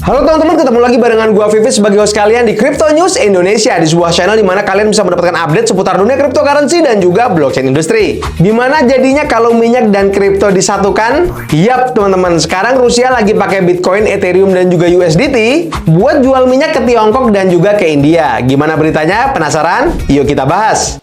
Halo teman-teman, ketemu lagi barengan gua Vivi sebagai host kalian di Crypto News Indonesia, di sebuah channel di mana kalian bisa mendapatkan update seputar dunia cryptocurrency dan juga blockchain industri. Gimana jadinya kalau minyak dan kripto disatukan? Yap teman-teman, sekarang Rusia lagi pakai Bitcoin, Ethereum dan juga USDT buat jual minyak ke Tiongkok dan juga ke India. Gimana beritanya? Penasaran? Yuk kita bahas.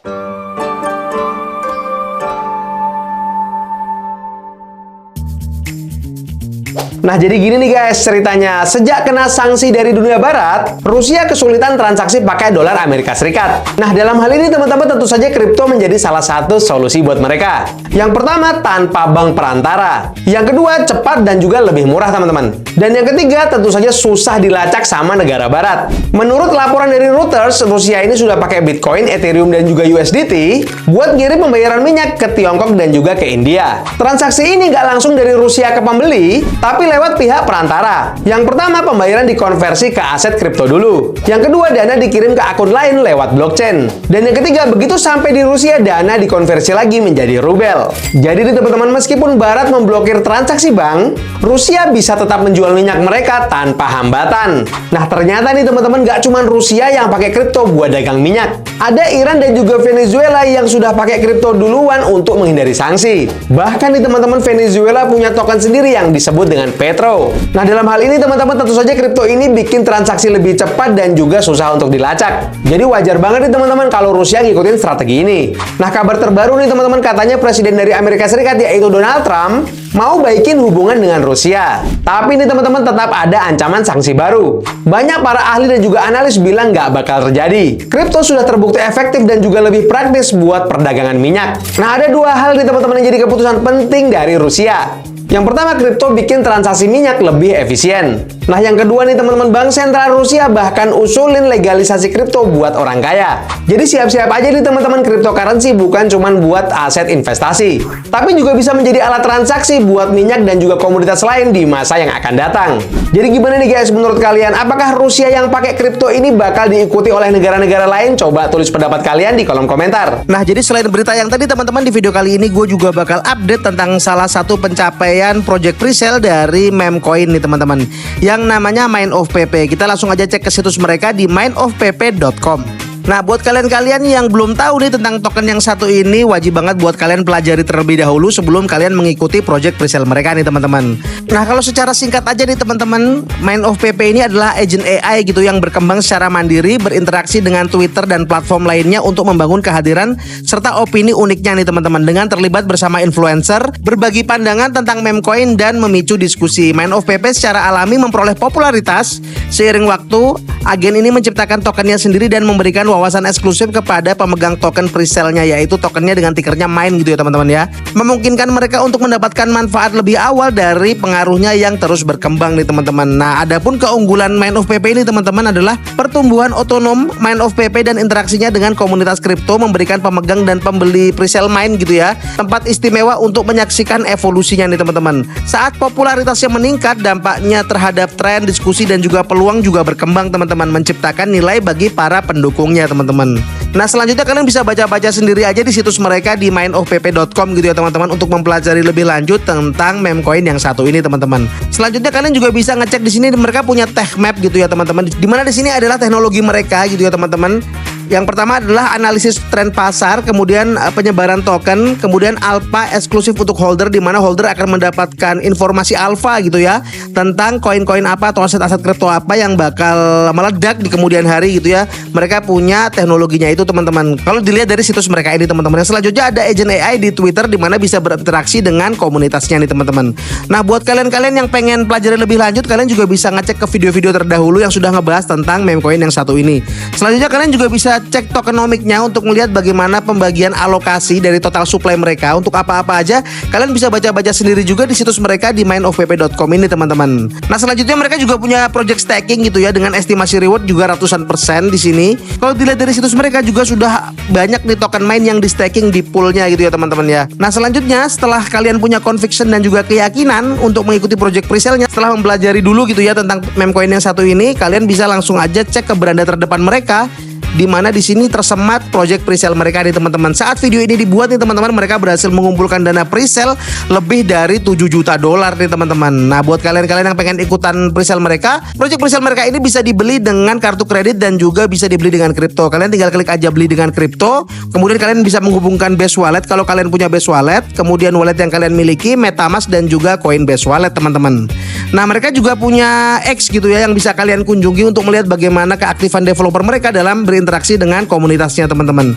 Nah, jadi gini nih guys ceritanya. Sejak kena sanksi dari dunia barat, Rusia kesulitan transaksi pakai dolar Amerika Serikat. Nah, dalam hal ini teman-teman tentu saja kripto menjadi salah satu solusi buat mereka. Yang pertama, tanpa bank perantara. Yang kedua, cepat dan juga lebih murah teman-teman. Dan yang ketiga, tentu saja susah dilacak sama negara barat. Menurut laporan dari Reuters, Rusia ini sudah pakai Bitcoin, Ethereum dan juga USDT buat ngirim pembayaran minyak ke Tiongkok dan juga ke India. Transaksi ini nggak langsung dari Rusia ke pembeli, tapi lewat pihak perantara. Yang pertama, pembayaran dikonversi ke aset kripto dulu. Yang kedua, dana dikirim ke akun lain lewat blockchain. Dan yang ketiga, begitu sampai di Rusia, dana dikonversi lagi menjadi rubel. Jadi nih teman-teman, meskipun Barat memblokir transaksi bank, Rusia bisa tetap menjual minyak mereka tanpa hambatan. Nah, ternyata nih teman-teman, nggak cuma Rusia yang pakai kripto buat dagang minyak. Ada Iran dan juga Venezuela yang sudah pakai kripto duluan untuk menghindari sanksi. Bahkan nih teman-teman, Venezuela punya token sendiri yang disebut dengan Petro. Nah, dalam hal ini teman-teman tentu saja kripto ini bikin transaksi lebih cepat dan juga susah untuk dilacak. Jadi wajar banget nih teman-teman kalau Rusia ngikutin strategi ini. Nah, kabar terbaru nih teman-teman, katanya Presiden dari Amerika Serikat yaitu Donald Trump mau baikin hubungan dengan Rusia. Tapi ini teman-teman tetap ada ancaman sanksi baru. Banyak para ahli dan juga analis bilang nggak bakal terjadi. Kripto sudah terbukti efektif dan juga lebih praktis buat perdagangan minyak. Nah, ada dua hal nih teman-teman yang jadi keputusan penting dari Rusia. Yang pertama, kripto bikin transaksi minyak lebih efisien. Nah, yang kedua nih teman-teman, Bank Sentral Rusia bahkan usulin legalisasi kripto buat orang kaya. Jadi siap-siap aja nih teman-teman, cryptocurrency bukan cuma buat aset investasi, tapi juga bisa menjadi alat transaksi buat minyak dan juga komoditas lain di masa yang akan datang. Jadi gimana nih guys menurut kalian? Apakah Rusia yang pakai kripto ini bakal diikuti oleh negara-negara lain? Coba tulis pendapat kalian di kolom komentar. Nah, jadi selain berita yang tadi teman-teman, di video kali ini gue juga bakal update tentang salah satu pencapaian project presale dari Memcoin nih teman-teman, yang namanya Mind of PP. Kita langsung aja cek ke situs mereka di mindofpp.com. Nah, buat kalian-kalian yang belum tahu nih tentang token yang satu ini, wajib banget buat kalian pelajari terlebih dahulu sebelum kalian mengikuti project presale mereka nih teman-teman. Nah, kalau secara singkat aja nih teman-teman, Mind of PP ini adalah agent AI gitu yang berkembang secara mandiri, berinteraksi dengan Twitter dan platform lainnya untuk membangun kehadiran serta opini uniknya nih teman-teman, dengan terlibat bersama influencer, berbagi pandangan tentang Memcoin dan memicu diskusi. Mind of PP secara alami memperoleh popularitas seiring waktu. Agen ini menciptakan tokennya sendiri dan memberikan wawasan eksklusif kepada pemegang token presale-nya, yaitu tokennya dengan tikernya MIND gitu ya teman-teman ya. Memungkinkan mereka untuk mendapatkan manfaat lebih awal dari pengaruhnya yang terus berkembang nih teman-teman. Nah, adapun keunggulan Mind of PP ini teman-teman adalah pertumbuhan otonom Mind of PP dan interaksinya dengan komunitas kripto memberikan pemegang dan pembeli presale MIND gitu ya tempat istimewa untuk menyaksikan evolusinya nih teman-teman. Saat popularitasnya meningkat, dampaknya terhadap tren, diskusi dan juga peluang juga berkembang teman-teman, menciptakan nilai bagi para pendukungnya teman-teman. Nah, selanjutnya kalian bisa baca-baca sendiri aja di situs mereka di mindofpp.com gitu ya teman-teman, untuk mempelajari lebih lanjut tentang Memcoin yang satu ini teman-teman. Selanjutnya kalian juga bisa ngecek di sini, mereka punya tech map gitu ya teman-teman, di mana di sini adalah teknologi mereka gitu ya teman-teman. Yang pertama adalah analisis tren pasar, kemudian penyebaran token, kemudian alpha eksklusif untuk holder, di mana holder akan mendapatkan informasi alpha gitu ya tentang koin-koin apa atau aset-aset kripto apa yang bakal meledak di kemudian hari gitu ya. Mereka punya teknologinya itu teman-teman. Kalau dilihat dari situs mereka ini teman-teman. Yang selanjutnya ada agent AI di Twitter, di mana bisa berinteraksi dengan komunitasnya nih teman-teman. Nah, buat kalian-kalian yang pengen pelajari lebih lanjut, kalian juga bisa ngecek ke video-video terdahulu yang sudah ngebahas tentang Memcoin yang satu ini. Selanjutnya kalian juga bisa cek tokenomiknya untuk melihat bagaimana pembagian alokasi dari total supply mereka untuk apa-apa aja. Kalian bisa baca-baca sendiri juga di situs mereka di mindofpp.com ini teman-teman. Nah, selanjutnya mereka juga punya project staking gitu ya, dengan estimasi reward juga ratusan persen di sini. Kalau dilihat dari situs mereka juga sudah banyak nih token main yang di staking di poolnya gitu ya teman-teman ya. Nah, selanjutnya setelah kalian punya conviction dan juga keyakinan untuk mengikuti project presale-nya, setelah mempelajari dulu gitu ya tentang Memcoin yang satu ini, kalian bisa langsung aja cek ke beranda terdepan mereka di mana di sini tersemat project presale mereka nih teman-teman. Saat video ini dibuat nih teman-teman, mereka berhasil mengumpulkan dana presale lebih dari 7 juta dolar nih teman-teman. Nah, buat kalian-kalian yang pengen ikutan presale mereka, project presale mereka ini bisa dibeli dengan kartu kredit dan juga bisa dibeli dengan kripto. Kalian tinggal klik aja beli dengan kripto, kemudian kalian bisa menghubungkan Base Wallet kalau kalian punya Base Wallet, kemudian wallet yang kalian miliki, MetaMask dan juga Coinbase Wallet teman-teman. Nah, mereka juga punya X gitu ya yang bisa kalian kunjungi untuk melihat bagaimana keaktifan developer mereka dalam berinteraksi dengan komunitasnya teman-teman.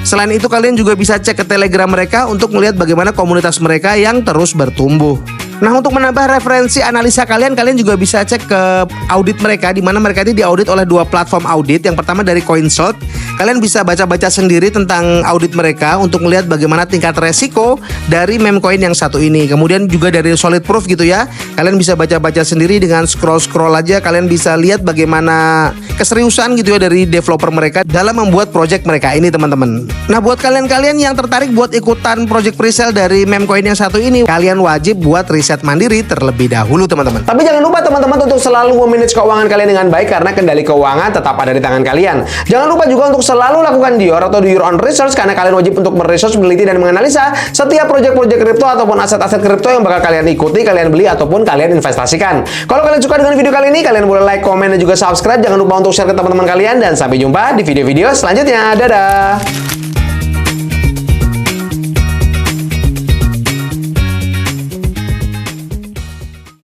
Selain itu kalian juga bisa cek ke Telegram mereka untuk melihat bagaimana komunitas mereka yang terus bertumbuh. Nah, untuk menambah referensi analisa kalian juga bisa cek ke audit mereka, di mana mereka ini diaudit oleh 2 platform audit. Yang pertama dari CoinSalt. Kalian bisa baca-baca sendiri tentang audit mereka untuk melihat bagaimana tingkat resiko dari meme coin yang satu ini. Kemudian juga dari Solid Proof gitu ya. Kalian bisa baca-baca sendiri dengan scroll aja. Kalian bisa lihat bagaimana keseriusan gitu ya dari developer mereka dalam membuat project mereka ini teman-teman. Nah, buat kalian-kalian yang tertarik buat ikutan project presale dari meme coin yang satu ini, kalian wajib buat riset mandiri terlebih dahulu teman-teman. Tapi jangan lupa teman-teman untuk selalu memanage keuangan kalian dengan baik, karena kendali keuangan tetap ada di tangan kalian. Jangan lupa juga untuk selalu lakukan DYOR atau do your own research, karena kalian wajib untuk meresearch, meneliti dan menganalisa setiap proyek-proyek kripto ataupun aset-aset kripto yang bakal kalian ikuti, kalian beli ataupun kalian investasikan. Kalau kalian suka dengan video kali ini, kalian boleh like, komen dan juga subscribe. Jangan lupa untuk share ke teman-teman kalian dan sampai jumpa di video-video selanjutnya. Dadah.